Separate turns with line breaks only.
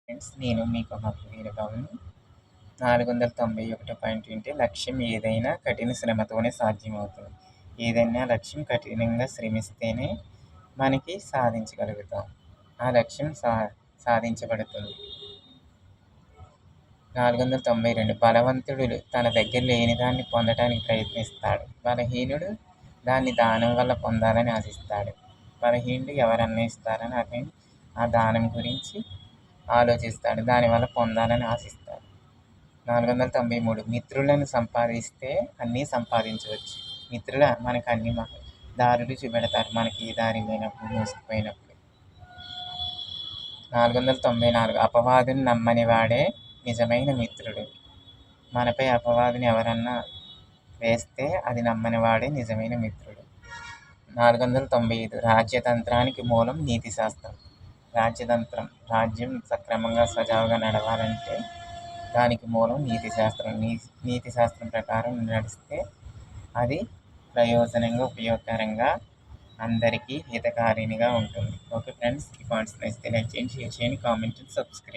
Friends, నేను మీకు వీరబాబుని. 491 point వింటే లక్ష్యం ఏదైనా కఠిన శ్రమతోనే సాధ్యమవుతుంది. ఏదైనా లక్ష్యం కఠినంగా శ్రమిస్తేనే మనకి సాధించగలుగుతాం. ఆ లక్ష్యం సాధించబడుతుంది. 492 బలవంతుడు తన దగ్గర లేని దాన్ని పొందటానికి ప్రయత్నిస్తాడు. బలహీనుడు దాన్ని దానం వల్ల పొందాలని ఆశిస్తాడు. బలహీనుడు ఎవరన్నా ఇస్తారని అతను ఆ దానం గురించి ఆలోచిస్తాడు. దానివల్ల పొందాలని ఆశిస్తాడు. 493 మిత్రులను సంపాదిస్తే అన్నీ సంపాదించవచ్చు. మిత్రుల మనకు అన్ని దారులు చూపెడతారు. మనకి ఈ దారి లేనప్పుడు, మోసుకుపోయినప్పుడు. 494 అపవాదుని నమ్మని వాడే నిజమైన మిత్రుడు. మనపై అపవాదుని ఎవరన్నా వేస్తే అది నమ్మని వాడే నిజమైన మిత్రుడు. 495 రాజ్యతంత్రానికి మూలం నీతిశాస్త్రం. రాజ్యం సక్రమంగా సజావుగా నడవాలంటే దానికి మూలం నీతిశాస్త్రం. నీతిశాస్త్రం ప్రకారం నడిస్తే అది ప్రయోజనంగా, ఉపయోగకరంగా, అందరికీ హితకారిణిగా ఉంటుంది. ఓకే ఫ్రెండ్స్, ఈ పాయింట్స్ నచ్చితే లైక్ చేయండి, షేర్ చేయండి, కామెంట్, సబ్స్క్రైబ్.